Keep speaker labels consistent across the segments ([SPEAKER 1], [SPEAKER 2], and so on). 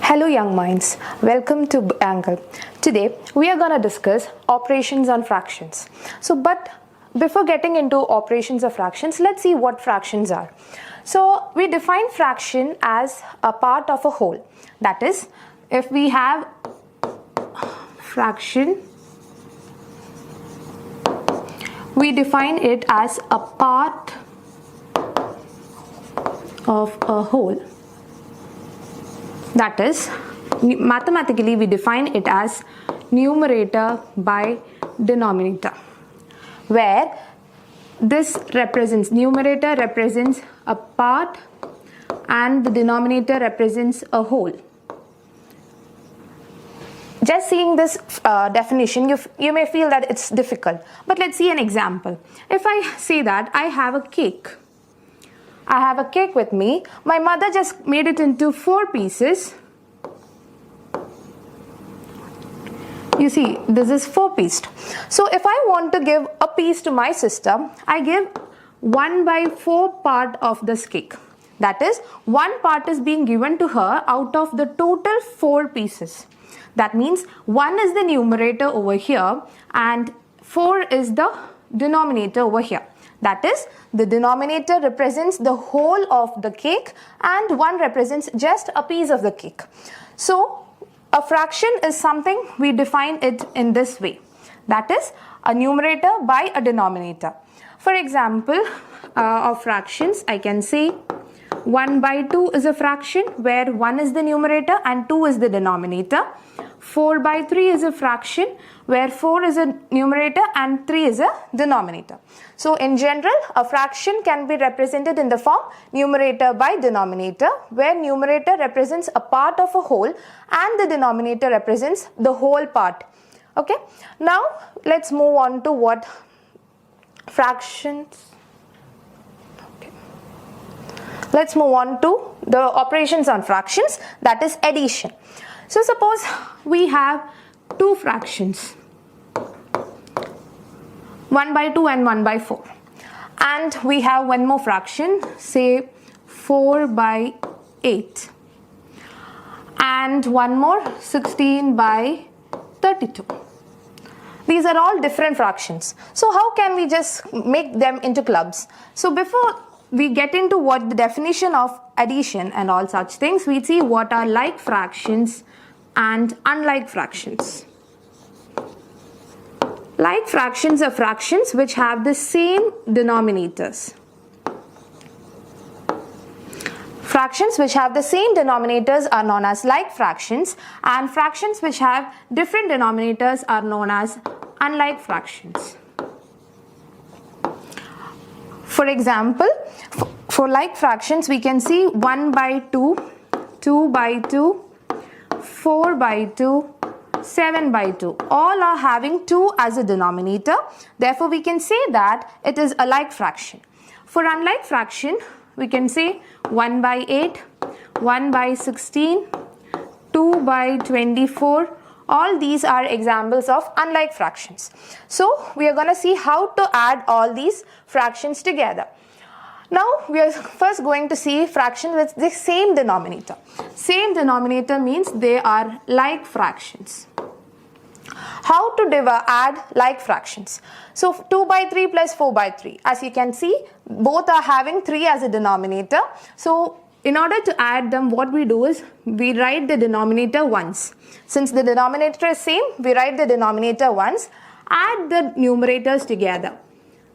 [SPEAKER 1] Hello young minds, welcome to Angle. Today we are going to discuss operations on fractions. But before getting into operations of fractions, let's see what fractions are. So we define fraction as a part of a whole. That is, if we have fraction, we define it as a part of a whole. That is, mathematically we define it as numerator by denominator, where this represents, numerator represents a part and the denominator represents a whole. Just seeing this definition, you may feel that it's difficult, but let's see an example. If I say that I have a cake. I have a cake with me. My mother just made it into 4 pieces. You see, this is 4-pieced. So if I want to give a piece to my sister, I give 1/4 part of this cake. That is, 1 part is being given to her out of the total 4 pieces. That means 1 is the numerator over here and 4 is the denominator over here. That is, the denominator represents the whole of the cake and 1 represents just a piece of the cake. So, a fraction is something we define it in this way. That is, a numerator by a denominator. For example, of fractions, I can say 1/2 is a fraction where 1 is the numerator and 2 is the denominator. 4/3 is a fraction where 4 is a numerator and 3 is a denominator. So in general, a fraction can be represented in the form numerator by denominator, where numerator represents a part of a whole and the denominator represents the whole part. Okay, now let's move on to what fractions. Okay. Let's move on to the operations on fractions, that is addition. So suppose we have 2 fractions, 1/2 and 1/4, and we have one more fraction, say 4/8, and one more 16/32. These are all different fractions. So how can we just make them into clubs? So before we get into what the definition of addition and all such things, we see what are like fractions and unlike fractions. Like fractions are fractions which have the same denominators. Fractions which have the same denominators are known as like fractions, and fractions which have different denominators are known as unlike fractions. For example, for like fractions, we can see 1/2, 2/2, 4/2, 7/2. All are having 2 as a denominator. Therefore, we can say that it is a like fraction. For unlike fraction, we can say 1/8, 1/16, 2/24. All these are examples of unlike fractions. So, we are going to see how to add all these fractions together. Now, we are first going to see fraction with the same denominator. Same denominator means they are like fractions. How to add like fractions? So, 2/3 plus 4/3. As you can see, both are having 3 as a denominator. So, in order to add them, what we do is we write the denominator once. Since the denominator is same, we write the denominator once. Add the numerators together.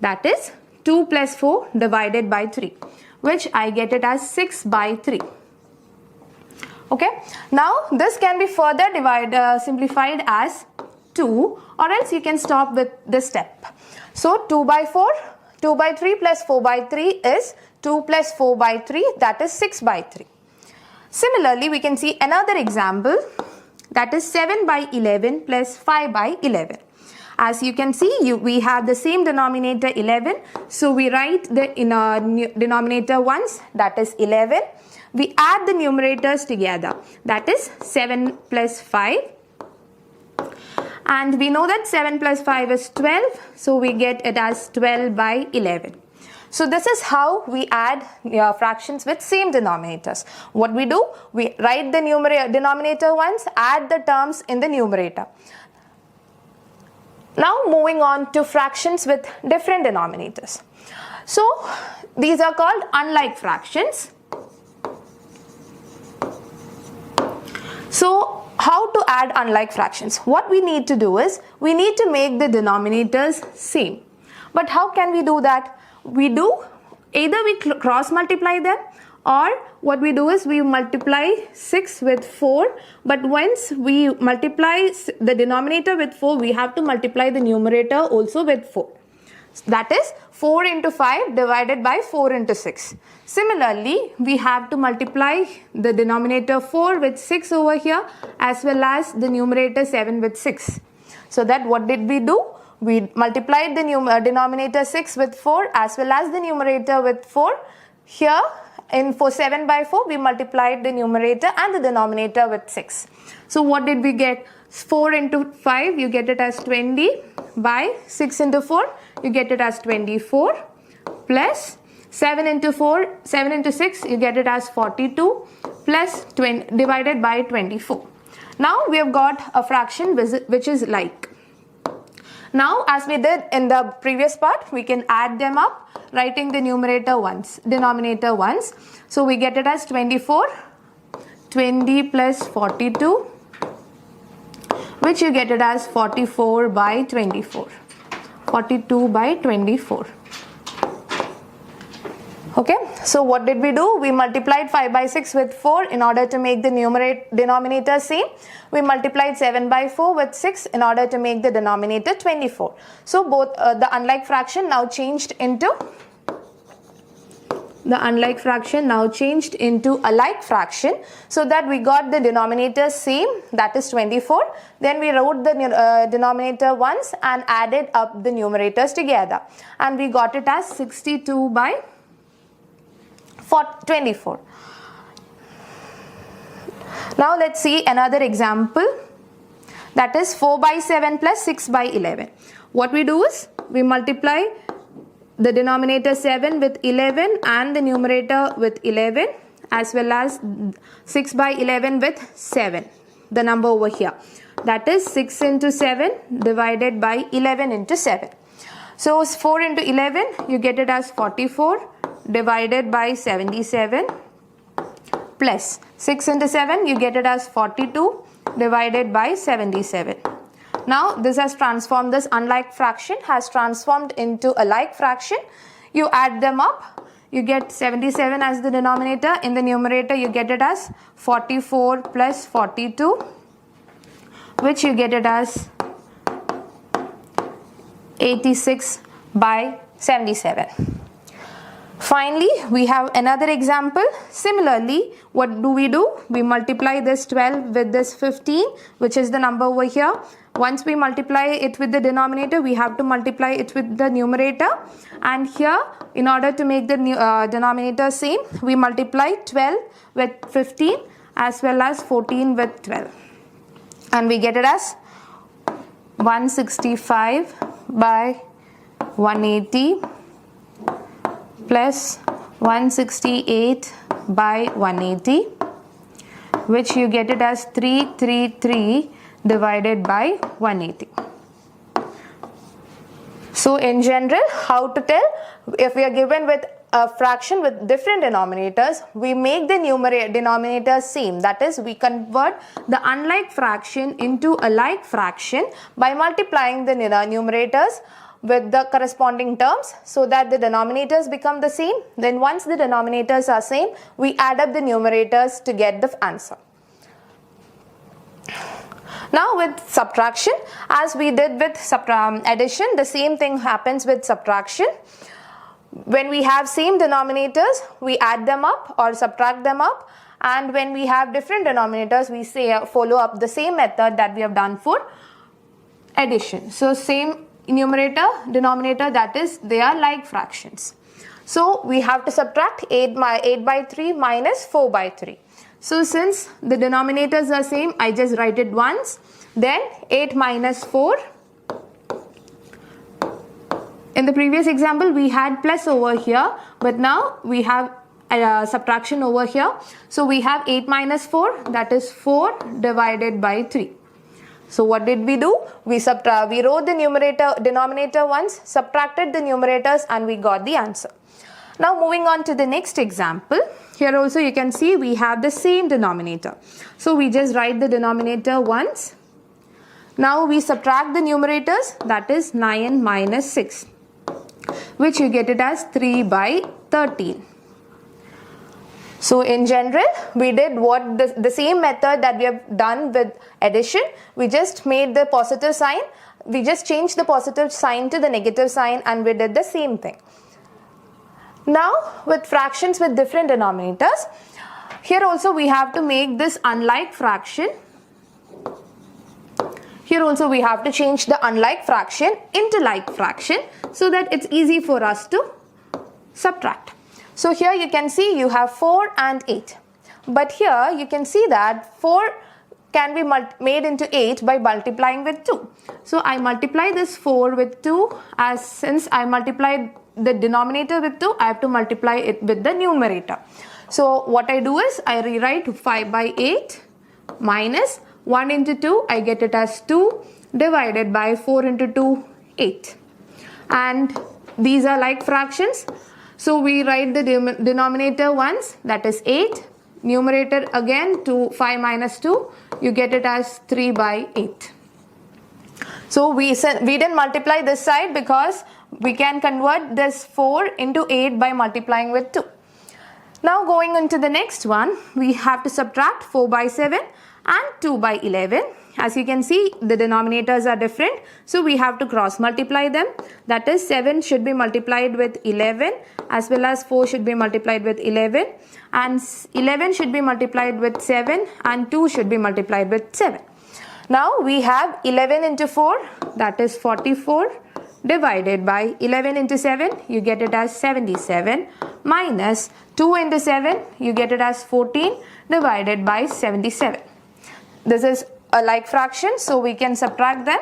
[SPEAKER 1] That is 2 plus 4 divided by 3, which I get it as 6/3. Okay. Now this can be further simplified as 2, or else you can stop with this step. So 2/4, 2/3 plus 4/3 is 2 plus 4/3, that is 6/3. Similarly, we can see another example, that is 7/11 plus 5/11. As you can see, we have the same denominator 11. So we write the denominator once, that is 11. We add the numerators together, that is 7 plus 5. And we know that 7 plus 5 is 12. So we get it as 12/11. So this is how we add fractions with same denominators. What we do, we write the denominator once, add the terms in the numerator. Now moving on to fractions with different denominators. So these are called unlike fractions. So how to add unlike fractions? What we need to do is, we need to make the denominators same. But how can we do that? We do, either we cross multiply them, or what we do is we multiply 6 with 4, but once we multiply the denominator with 4, we have to multiply the numerator also with 4. That is 4 into 5 divided by 4 into 6. Similarly, we have to multiply the denominator 4 with 6 over here, as well as the numerator 7 with 6. So that what did we do? We multiplied the denominator 6 with 4 as well as the numerator with 4. Here in 7 by 4, we multiplied the numerator and the denominator with 6. So what did we get? 4 into 5, you get it as 20, by 6 into 4, you get it as 24, plus 7 into 6, you get it as 42, plus 20 divided by 24. Now we have got a fraction which is like. Now, as we did in the previous part, we can add them up, writing the numerator once, denominator once. So we get it as 24, 20 plus 42, which you get it as 44 by 24, 42 by 24. Okay, so what did we do? We multiplied 5 by 6 with 4 in order to make the denominator same. We multiplied 7 by 4 with 6 in order to make the denominator 24. So both the unlike fraction now changed into a like fraction, so that we got the denominator same, that is 24. Then we wrote the denominator once and added up the numerators together, and we got it as 62 by 24. Now let's see another example, that is 4 by 7 plus 6 by 11. What we do is, we multiply the denominator 7 with 11 and the numerator with 11, as well as 6 by 11 with 7, the number over here. That is 6 into 7 divided by 11 into 7. So 4 into 11, you get it as 44 divided by 77, plus 6 into 7, you get it as 42 divided by 77. Now this has transformed, this unlike fraction has transformed into a like fraction. You add them up, you get 77 as the denominator. In the numerator, you get it as 44 plus 42, which you get it as 86 by 77. Finally, we have another example. Similarly, what do? We multiply this 12 with this 15, which is the number over here. Once we multiply it with the denominator, we have to multiply it with the numerator. And here, in order to make the denominator same, we multiply 12 with 15 as well as 14 with 12. And we get it as 165 by 180 plus 168 by 180, which you get it as 333 divided by 180. So in general, how to tell if we are given with a fraction with different denominators, we make the denominator same. That is, we convert the unlike fraction into a like fraction by multiplying the numerators with the corresponding terms, so that the denominators become the same. Then once the denominators are same, we add up the numerators to get the answer. Now with subtraction, as we did with addition, the same thing happens with subtraction. When we have same denominators, we add them up or subtract them up, and when we have different denominators, we follow up the same method that we have done for addition. So same numerator, denominator, that is, they are like fractions. So we have to subtract 8 by 3 minus 4 by 3. So since the denominators are same, I just write it once. Then 8 minus 4. In the previous example, we had plus over here, but now we have subtraction over here. So we have 8 minus 4, that is 4 divided by 3. So what did we do? We wrote the denominator once, subtracted the numerators, and we got the answer. Now moving on to the next example. Here also you can see we have the same denominator. So we just write the denominator once. Now we subtract the numerators, that is 9 minus 6, which you get it as 3 by 13. So in general, we did what the same method that we have done with addition. We just made the positive sign. We just changed the positive sign to the negative sign, and we did the same thing. Now with fractions with different denominators, here also we have to make this unlike fraction. Here also we have to change the unlike fraction into like fraction so that it's easy for us to subtract. So here you can see you have 4 and 8. But here you can see that 4 can be made into 8 by multiplying with 2. So I multiply this 4 with 2, as since I multiplied the denominator with 2, I have to multiply it with the numerator. So what I do is I rewrite 5 by 8 minus 1 into 2, I get it as 2 divided by 4 into 2, 8. And these are like fractions. So we write the denominator once, that is 8. Numerator again, 5 minus 2, you get it as 3 by 8. So we didn't multiply this side because we can convert this 4 into 8 by multiplying with 2. Now going into the next one, we have to subtract 4 by 7 and 2 by 11. As you can see, the denominators are different, so we have to cross multiply them. That is 7 should be multiplied with 11, as well as 4 should be multiplied with 11, and 11 should be multiplied with 7, and 2 should be multiplied with 7. Now we have 11 into 4, that is 44, divided by 11 into 7, you get it as 77, minus 2 into 7, you get it as 14, divided by 77. This is a like fraction, so we can subtract them.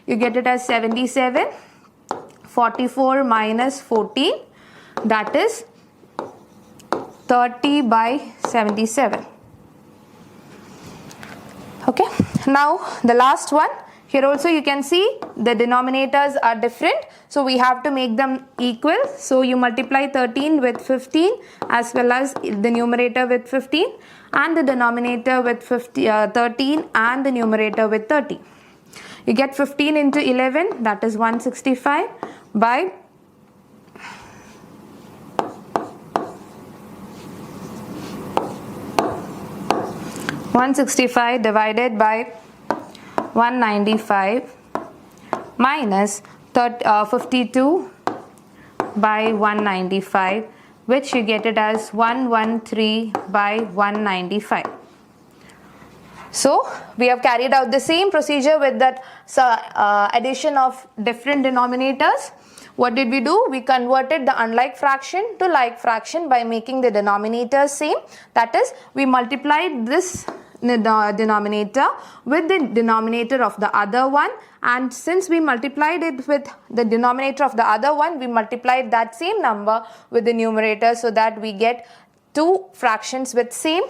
[SPEAKER 1] You get it as 77, 44 minus 14, that is 30 by 77. Okay, now the last one. Here also you can see the denominators are different, so we have to make them equal. So you multiply 13 with 15, as well as the numerator with 15, and the denominator with 13 and the numerator with 30. You get 15 into 11, that is 165 by 165 divided by 195 minus 52 by 195, which you get it as 113 by 195. So we have carried out the same procedure with that addition of different denominators. What did we do? We converted the unlike fraction to like fraction by making the denominators same. That is, we multiplied this denominator with the denominator of the other one, and since we multiplied it with the denominator of the other one, we multiplied that same number with the numerator, so that we get two fractions with same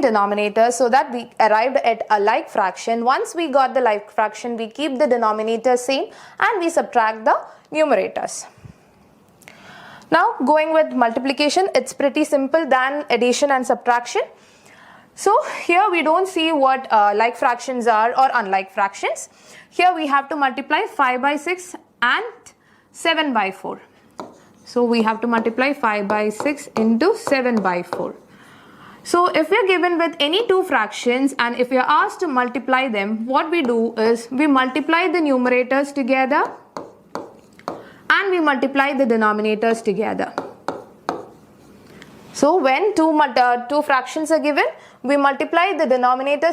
[SPEAKER 1] denominator, so that we arrived at a like fraction. Once we got the like fraction, we keep the denominator same and we subtract the numerators. Now going with multiplication, it's pretty simple than addition and subtraction. So here we don't see what like fractions are or unlike fractions. Here we have to multiply 5 by 6 and 7 by 4. So we have to multiply 5 by 6 into 7 by 4. So if we are given with any two fractions and if we are asked to multiply them, what we do is we multiply the numerators together and we multiply the denominators together. So when two fractions are given, we multiply the denominators